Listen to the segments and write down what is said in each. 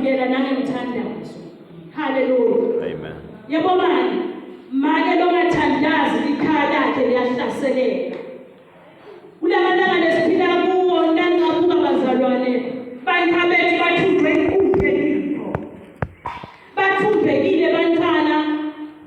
uyavikela nangemthandazo. Hallelujah. Amen. Yebo manje, make longathandazi ikhaya lakhe liyahlaseleka. Kulamalanga lesiphila kuwo nangabuka bazalwane, bantu bathunjwe inkukhu. Bathunjekile bantwana,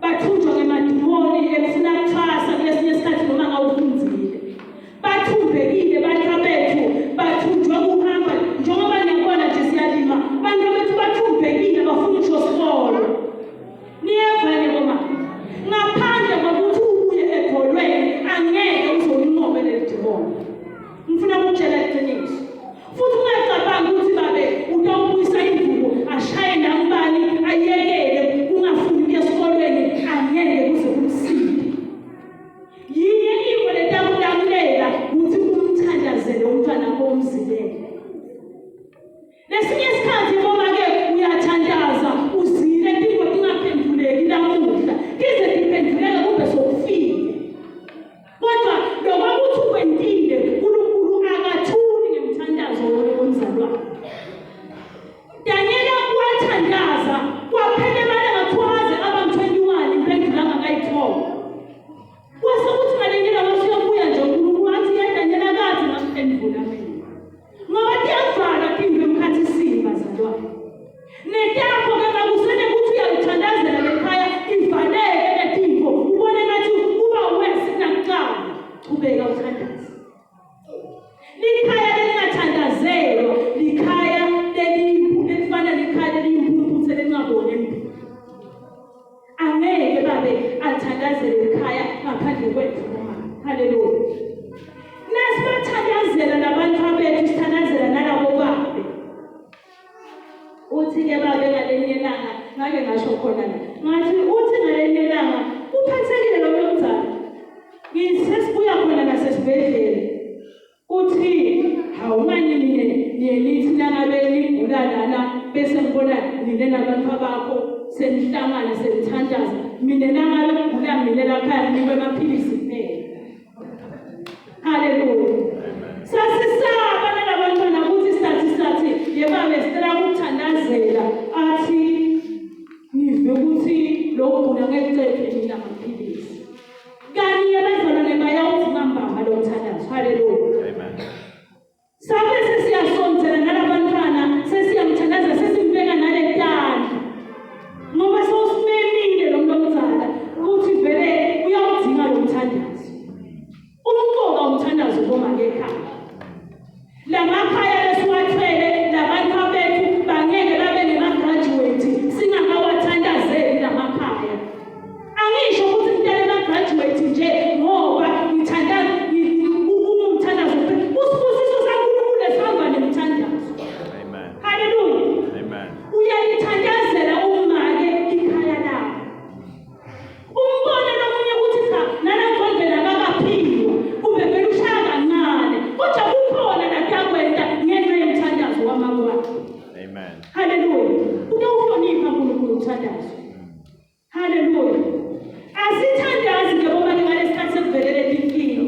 bathunjwa ngemadimoni efuna ukuthwasa kulesinye isikhathi noma ngawufunzile. Bathunjekile bantu bathunjwa ukuhamba njengoba ngiyabona nje siyalima. Bantu bathunjekile bafuna ukusikolo. Niyevane ngoma. Ngaphandle kokuthi ubuye edolweni angeke uzolinqobe lelidimoni. Ngifuna ukutshela iqiniso. Futhi ungacabangi ukuthi babe utawubuyisa imvubu ashaye nambani ayekele ungafuni ukuya esikolweni angeke kuze kumsinde. Yinye into letakulamlela ukuthi umthandazele umntwana omzilele. Lesinye isikhathi ngoma-ke uyathandaza uzile into ingaphenduleki namuhla kize diphenduleka kube sokufika. Kodwa lokho ukuthi ukwentile uNkulunkulu akathuli ngemthandazo womzalwane. Daniel wathandaza kwaphela amalanga 12 aba-21 imphendulanga kayi-12. Kwase kuthi ngalenyela wasiyobuya nje uNkulunkulu wathi yaDaniel akathi ngaphendula mina. Ngoba kuyavala kindwe emkhathi simba bazalwane. Netapho-ke makusene ukuthi uyalithandazela lekhaya ivaleke letimpo ubone ngathi kuba wesi nakuqala ubeka uthandaza. Likhaya lelingathandazelwa likhaya lelifana likhaya leliyimpumputhe lelingaboni empilo. Angeke babe athandazele ikhaya ngaphandle kwethu noma. Haleluya. Nasibathandazela nabantu abethu sithandazela nalabo babe. Uthi-ke babe ngalenye langa ngake ngasho khona la. Ngathi uthi ngalenye langa uphathekile lo mntwana. Ngisesibuya khona nasesibhedlela. Uthi hawungani niye nithi nangabe nigula lana bese ngibona nine nabantu bakho senihlangana senithandaza. Mina nangabe ngigula mina lakhaya nibe amaphilisi kuphela. Hallelujah. Sasisaba nalabantwana ukuthi sathi yebabe sicela ukuthandazela athi nive ukuthi lokugula ngekucephe mina amaphilisi. Kanye abazalwane bayawudinga mbamba lo mthandazo. Hallelujah. Amen. Sabe sesiyasondzela nalabantwana sesiyamthandaza sesimbeka naletanda. Ngoba sosimemile lo mntomzana ukuthi vele uyawudinga lo mthandazo. Umqoka umthandazo ngoma ngekhaya. Lamakhaya lesiwathwele labantu abethu bangeke babe ngema-graduate singakawathandazeli lamakhaya. Angisho ukuthi ngitale ema-graduate nje ngoba ngithandaza umthandazo. Usibusiso saNkulunkulu esihamba nemthandazo. Amen. Hallelujah. Amen. Uyalithandazela uma-ke ikhaya lakho. Umbone nomunye ukuthi cha nalaqondela akakaphilwa kube vele ushaya kancane kodwa kukhona latakwenta ngenxa yemthandazo wamakwakhe. Amen. Hallelujah. Uyawuhlonipha uNkulunkulu umthandazo. Hallelujah. Asithandazi njengoba ngalesikhathi sekuvelele inkinga.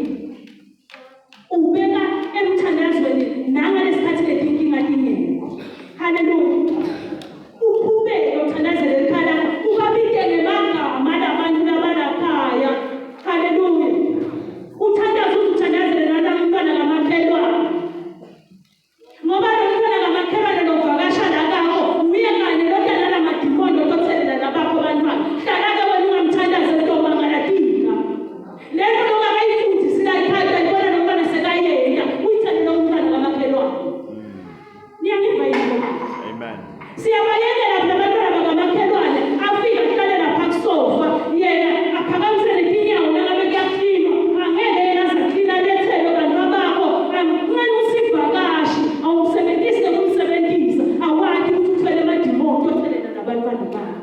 Ubeka emthandazweni nangalesikhathi letinkinga dingekho. Hallelujah. Uqhubeke uthandazele ekhaya lakho ukabike ngemagama labantu labalakhaya. Hallelujah. Uthandaze uthandazele nalabantwana kamakhelwane. Ngoba lo mntwana kamakhelwane lovakasha la kako uye kanye lodala lamadimoni otothelela labakho bantwana. Hlala-ke wena ungamthandaze ntombi angalatinga. Lento longakayifundisile ekhaya uyayibona lo mntwana sekayenda uyithandela umntwana kamakhelwane. Niyangiva yini? Amen. Siyabayekela abantwana bakamakhelwane afika kuhlalela phansi sofa yena aphakamisele inyawo nangabe kuyaqinwa angeke yena azaklina lethele abantu abakho angqeni usivakashi awusebenzisi nokumsebenzisa awathi ukuthi uthwele emadimoni othelela nabantwana bakho.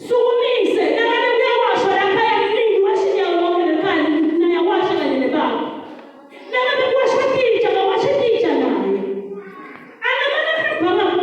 Sukumise nangabe kuyawashwa lakhaya mningi washinya wonke lekhaya nayawasha kanye nebaba. Nangabe kuwasha titsha ngawasha titsha naye. Angamane ahamba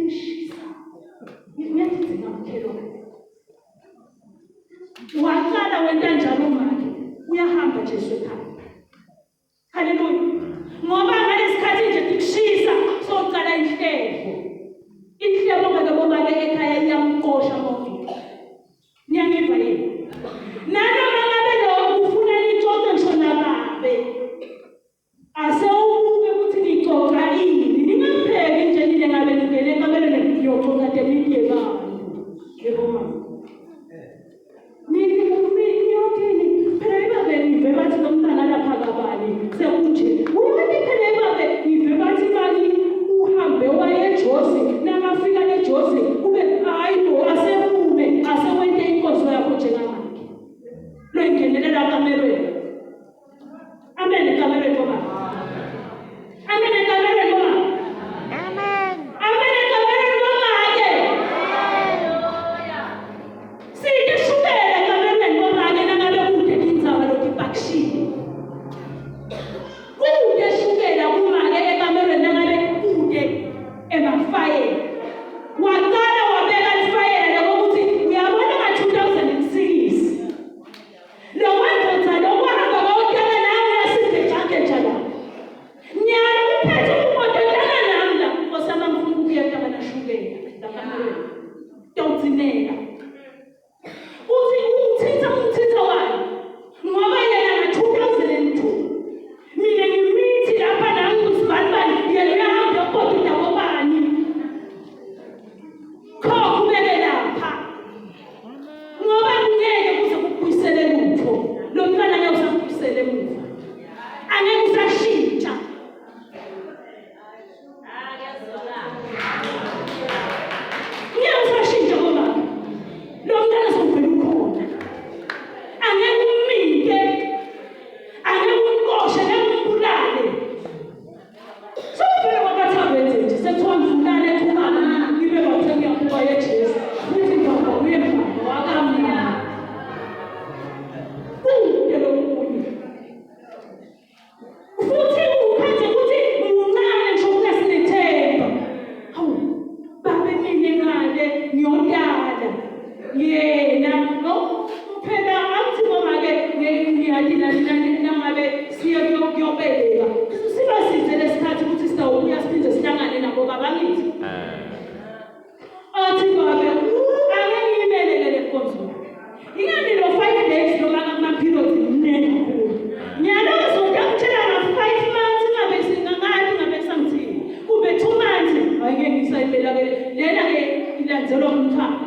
lingishisa. Ngiyadideka makhelwane. Waqala wenta njalo manje. Uyahamba nje ekhaya. Haleluya. Ngoba ngalesikhathi nje dikushisa soqala inhlebo. Inhlebo ngeke ekhaya iyamqosha umuntu. Niyangiva yini? Nanoma ngabe lo ufuna ixoxe ngisho nababe. Ase ubuke ukuthi nixoxa ini. Ningapheki nje nile ngabe ngene kamelene niyoxoxa demike abantu. Yebo mama. Niyotini phela ibabe nive bathi nomntana lapha kabani sekunje. Uyathi phela ibabe nive bathi bani uhambe waye eJozi namafika eJozi kube hayibo asebume asewente inkonzo yakho njengamanje. Lo ingenelela kamerweni. Amen kamerweni baba. Amen kamerweni baba. Amen. Amen kamerweni baba ake. Hallelujah. Sike shukela kamerweni baba ake nangabe kude indzaba lokipakshini. Kude shukela kuma ake ekamerweni nangabe kude emafaye. Waqala wabeka ifayela lokuthi uyabona nga-2006 lo wandoda lo wahamba wawutala nawe uyasigejange njalo nyala uphethe umoto tala namla osama ngifuna ukuyeka banashukela lakamerweni tawudzineka uthi umthitha wayo ngoba yena nga-2002 mina ngimithi lapha nami usibanibani yena uyahamba yokoda indawo bani khokubeke lapha ngoba ngeke kuze kubuyisele lutho lo mntwana ngeke usakubuyisele emuva angeke usashintsha ngeke usashintsha ngoba lo mntwana sokuvela ukhona angeke ummike angeke umqoshe angeke umbulale sokuvela kwakathabenze nje sekuthiwa mvulane ekhumana ibe bathenga kuba yejesu futhi ngoba uyemva wakamina kude lokunye futhi ukhethe ukuthi uncane nje ukunesinethemba hawu babe mina ngale ngiyodala yena no phela athi bomake ngiyadina nangabe siye kuyobeleka siba size lesikhathi ukuthi sitawubuya siphinde sihlangane nabo babangithi athi babe angeke ngimelele le nkonzo ingani lo 5 days lo maka kuma periods mnene kakhulu nyalo ngitshela nga 5 months ngabe singangathi ngabe samthini kube 2 months angeke ngisayimela ke lena ke ilandzelwa umthamo.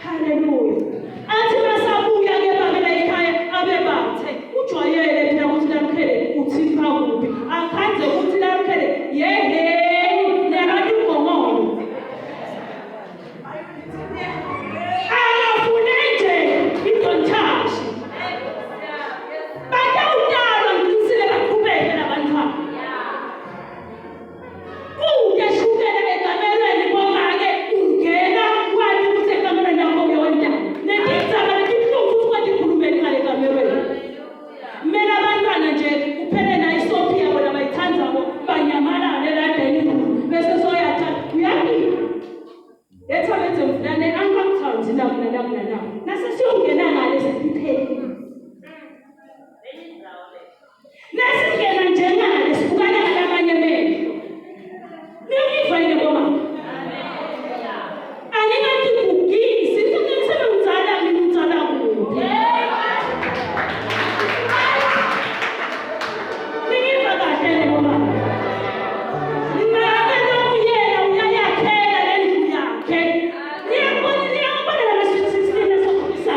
Hallelujah. Athi masabuya ke babela ekhaya abebathe ujwayele phela ukuthi lalukhele uthipha kuphi akhanze ukuthi lalukhele yeheni nabantu ngomolo akafune nje idontashi batawutalwa nginisile baqhubeke labantwana kude shukela ekamerweni bomake ungena wathi ukuthi ekamerweni yakho uyondala netindzaba letibuhlungu futhi kwadikhulumeni ngale kamerweni mina abantwana nje kuphele na isophi yabo labayithandzako banyamalale ladeni bese soyathanda uyaphi letha benze mvulane angakuthanzi nakuna nasesiyongena ngale sesipheli nasingena njengale sibukana ngalamanye mehlo niyiva yini boma angingatigugisi sinisebe ngizala mina ngizala kuphi niyiva kahle ne boma nake nomyena uyayakhela lendlu yakhe niyabona lesisine sokukhulisa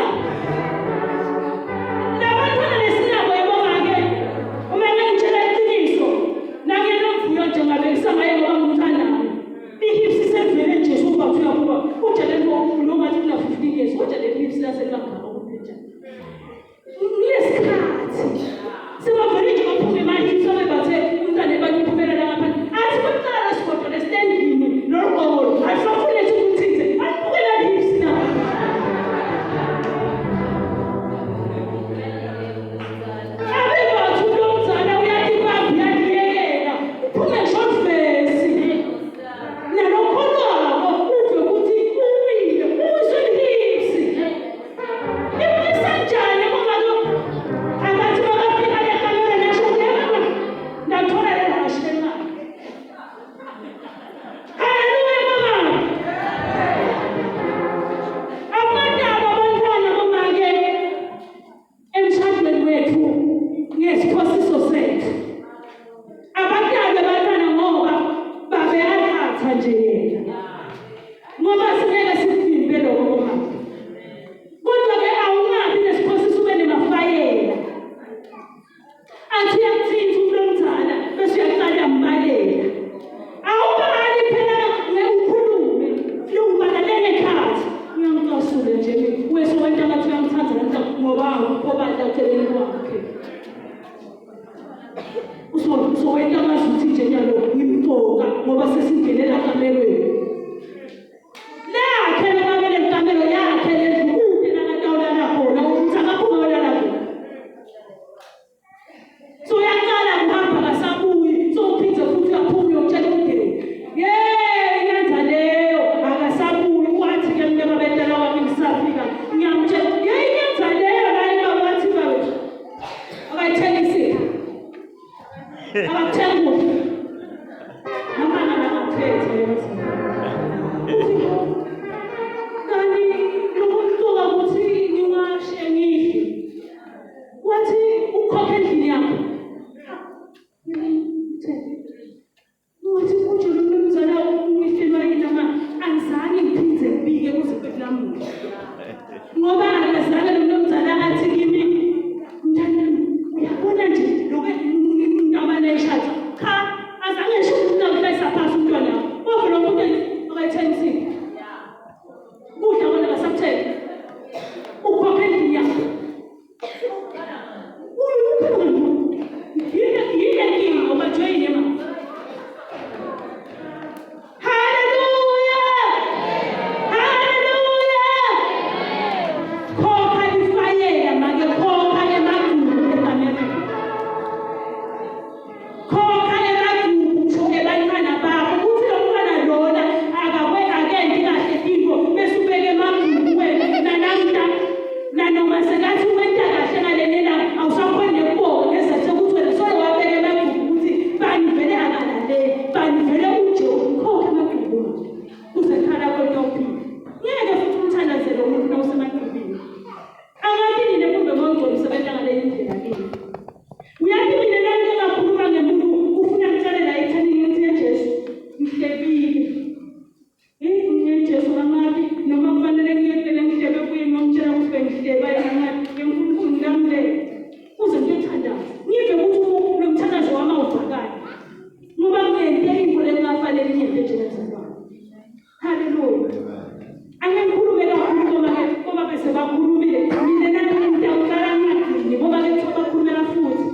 angikhulume kakhulu ngoba bese bakhulumile mina nami ngiyawuqala ngiyadini ngoba ke bakhulumela futhi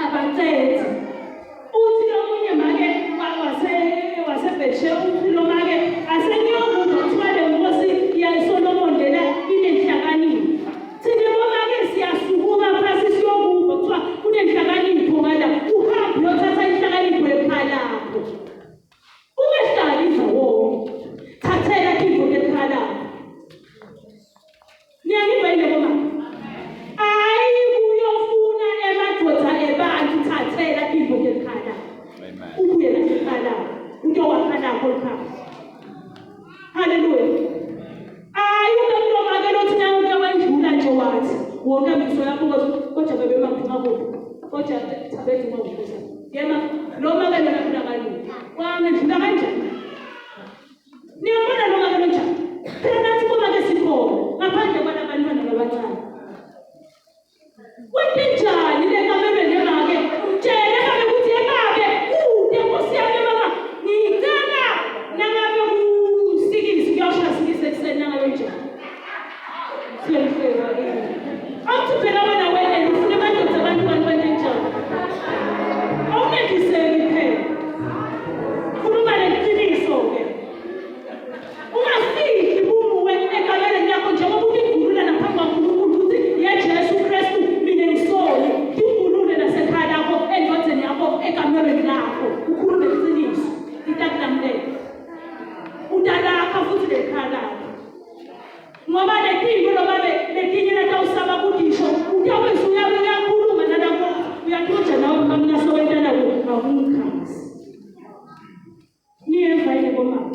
abathethi uthi omunye make wasebheshe uthi lo make asengiyobuza kuthiwa le nkosi yayiSolomon lena inenhlakanipho thina bomake siyasukuka phasi siyobuza kuthiwa kunenhlakanipho ngala uhambe uyothatha inhlakanipho ekhaya lakho ungehlali izawonke thathela into ekhaya lakho niyangiva yini bomake uyofuna emadoda ebantu thathela into ekhaya ubuye la ekhaya uyowakha lakho ekhaya haleluya umuntu omake lothi nawuke wendlula nje wathi wonke ngisho yakho kodwa bebe maphuma kodwa kodwa thabethu ngokuza yema lo make lona phela kalula wangedlula kanjani niyabona lo make lonjani phela nathi kuba ke sikhona ngaphandle kwabantwana abancane wenzenjani le kamele nemake utshela ngabe ukuthi emabe ude nkosi yami mama ngicela nangabe usikisi kuyosha sikise kuseni nangabe njani siyefika ke awuthi phela wena ufuna madoda abantu wenzenjani awunekiseki phela khuluma leqiniso ke ungafiki bumuwe ekamele yakho njengoba ukugulula naphambi kwaNkulunkulu ukuthi yeJesu Kristu mina ngisoli ngigulule nasekhaya lakho endodeni yakho ekamereni lakho ukhulume iqiniso itakulamlela udalakha futhi lekhaya lakho ngoba letinto loba letinye natawusaba kudisho uyaweza uyakhuluma nalapho uyathoja nawe kamnaso wentana akungikhazi niyemva yini bomama